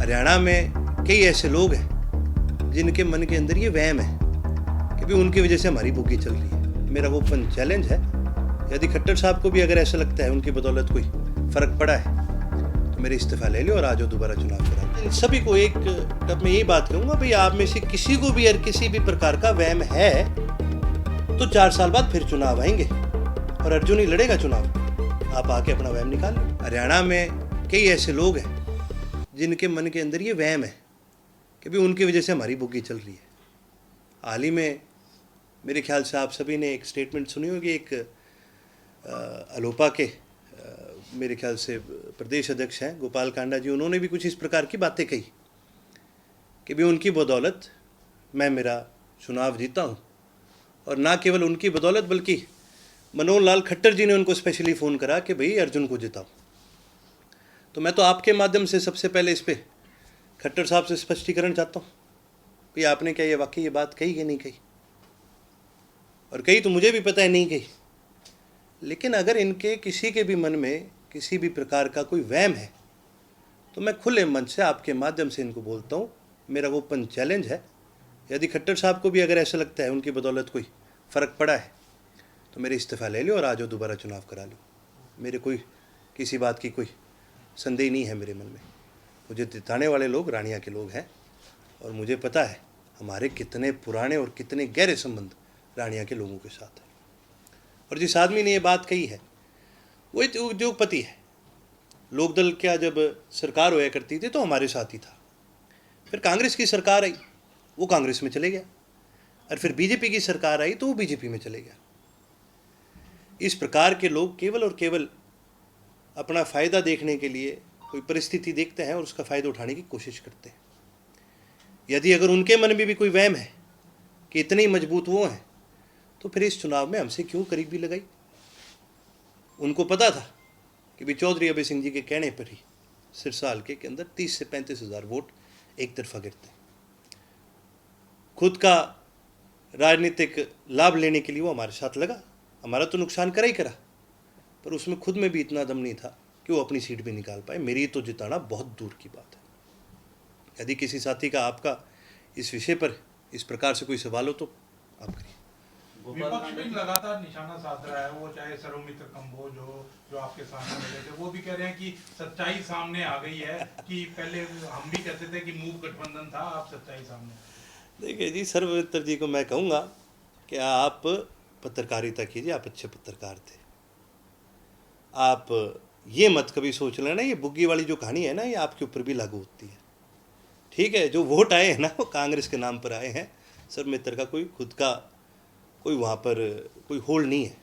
हरियाणा में कई ऐसे लोग हैं जिनके मन के अंदर ये वहम है कि भी उनकी वजह से हमारी बुकी चल रही है। मेरा वो ओपन चैलेंज है, यदि खट्टर साहब को भी अगर ऐसा लगता है उनकी बदौलत कोई फ़र्क पड़ा है तो मेरे इस्तीफ़ा ले लो और आ जाओ दोबारा चुनाव करा। इन सभी को एक तब मैं यही बात कहूँगा, भाई आप में से किसी को भी अगर किसी भी प्रकार का वहम है तो 4 साल बाद फिर चुनाव आएंगे और अर्जुन ही लड़ेगा चुनाव। आप आके अपना वहम निकाल लो। हरियाणा में कई ऐसे लोग हैं जिनके मन के अंदर ये वहम है कि भी उनकी वजह से हमारी बुकी चल रही है। हाल ही में मेरे ख्याल से आप सभी ने एक स्टेटमेंट सुनी होगी, एक अलोपा के मेरे ख्याल से प्रदेश अध्यक्ष हैं गोपाल कांडा जी, उन्होंने भी कुछ इस प्रकार की बातें कही कि भी उनकी बदौलत मैं मेरा चुनाव जीता हूँ। और ना केवल उनकी बदौलत बल्कि मनोहर लाल खट्टर जी ने उनको स्पेशली फ़ोन करा कि भाई अर्जुन को जिताओ। तो मैं तो आपके माध्यम से सबसे पहले इस पर खट्टर साहब से स्पष्टीकरण चाहता हूँ, भाई आपने क्या ये वाकई ये बात कही कि नहीं कही, और कही तो मुझे भी पता है नहीं कही, लेकिन अगर इनके किसी के भी मन में किसी भी प्रकार का कोई वहम है तो मैं खुले मन से आपके माध्यम से इनको बोलता हूँ, मेरा वो ओपन चैलेंज है, यदि खट्टर साहब को भी अगर ऐसा लगता है उनकी बदौलत कोई फ़र्क पड़ा है तो मेरे इस्तीफ़ा ले लो और आ जाओ दोबारा चुनाव करा लो। मेरे कोई किसी बात की कोई संदेह नहीं है मेरे मन में। मुझे जिताने वाले लोग रानिया के लोग हैं और मुझे पता है हमारे कितने पुराने और कितने गहरे संबंध रानिया के लोगों के साथ है। और जिस आदमी ने ये बात कही है वो एक उद्योगपति है। लोकदल क्या जब सरकार होया करती थी तो हमारे साथ ही था, फिर कांग्रेस की सरकार आई वो कांग्रेस में चले गया, और फिर बीजेपी की सरकार आई तो वो बीजेपी में चले गया। इस प्रकार के लोग केवल और केवल अपना फ़ायदा देखने के लिए कोई परिस्थिति देखते हैं और उसका फ़ायदा उठाने की कोशिश करते हैं। यदि अगर उनके मन में भी कोई वहम है कि इतने ही मजबूत वो हैं तो फिर इस चुनाव में हमसे क्यों करीबी लगाई। उनको पता था कि भी चौधरी अभय सिंह जी के कहने पर ही सिरसा हल्के के अंदर 30 से 35 हज़ार वोट एक तरफा गिरते हैं। खुद का राजनीतिक लाभ लेने के लिए वो हमारे साथ लगा, हमारा तो नुकसान करा ही करा, पर उसमें खुद में भी इतना दम नहीं था कि वो अपनी सीट भी निकाल पाए। मेरी तो जिताना बहुत दूर की बात है। यदि किसी साथी का आपका इस विषय पर इस प्रकार से कोई सवाल हो तो आप करिए। विपक्ष भी लगातार निशाना साध रहा है, वो चाहे सरोमित्र कंबोज हो जो आपके सामने मिले थे, वो भी कह रहे हैं कि सच्चाई सामने आ गई है कि पहले हम भी कहते थे कि मूव गठबंधन था, आप सच्चाई सामने। देखिए जी, सरोमित्र जी को मैं कहूँगा कि आप पत्रकारिता कीजिए, आप अच्छे पत्रकार थे। आप ये मत कभी सोच लेना ये बुग्गी वाली जो कहानी है ना ये आपके ऊपर भी लागू होती है। ठीक है, जो वोट आए हैं ना वो कांग्रेस के नाम पर आए हैं। सरोमित्र का कोई खुद का कोई वहाँ पर कोई होल्ड नहीं है,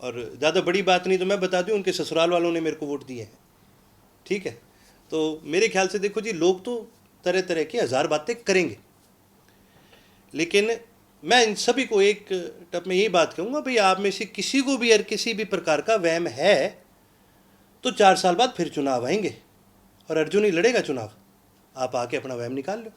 और ज़्यादा बड़ी बात नहीं तो मैं बता दूँ उनके ससुराल वालों ने मेरे को वोट दिए हैं। ठीक है, तो मेरे ख्याल से देखो जी, लोग तो तरह तरह की 1000 बातें करेंगे, लेकिन मैं इन सभी को एक टप में यही बात कहूँगा, भाई आप में से किसी को भी अगर किसी भी प्रकार का वहम है तो 4 साल बाद फिर चुनाव आएंगे और अर्जुन ही लड़ेगा चुनाव। आप आके अपना वहम निकाल लो।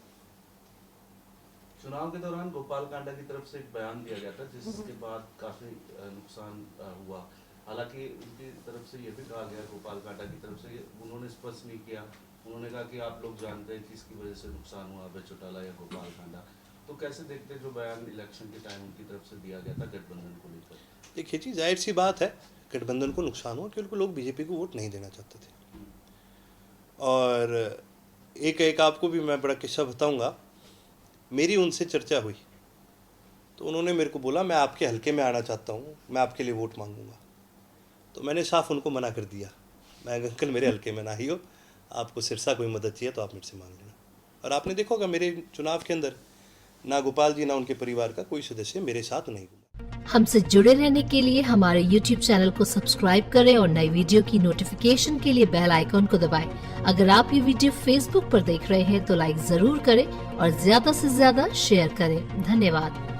चुनाव के दौरान गोपाल कांडा की तरफ से एक बयान दिया गया था जिसके बाद काफी नुकसान हुआ। हालांकि उनकी तरफ से यह भी कहा गया, गोपाल कांडा की तरफ से उन्होंने स्पष्ट नहीं किया, उन्होंने कहा कि आप लोग जानते हैं कि इसकी वजह से नुकसान हुआ अभय चौटाला या गोपाल कांडा। तो कैसे देखते जो बयान इलेक्शन के टाइम उनकी तरफ से दिया गया था गठबंधन को लेकर? देखिए जी, जाहिर सी बात है गठबंधन को नुकसान हुआ क्योंकि लोग बीजेपी को वोट नहीं देना चाहते थे। और एक आपको भी मैं बड़ा किस्सा बताऊंगा। मेरी उनसे चर्चा हुई तो उन्होंने मेरे को बोला मैं आपके हलके में आना चाहता हूँ, मैं आपके लिए वोट मांगूंगा। तो मैंने साफ उनको मना कर दिया, मैं अंकल मेरे हलके में ना ही हो, आपको सिरसा कोई मदद चाहिए तो आप मेरे से मांग लेना। और आपने देखा होगा मेरे चुनाव के अंदर ना गोपाल जी ना उनके परिवार का कोई सदस्य मेरे साथ नहीं हुआ। हमसे जुड़े रहने के लिए हमारे YouTube चैनल को सब्सक्राइब करें और नई वीडियो की नोटिफिकेशन के लिए बेल आइकॉन को दबाएं। अगर आप ये वीडियो Facebook पर देख रहे हैं तो लाइक जरूर करें और ज्यादा से ज्यादा शेयर करें। धन्यवाद।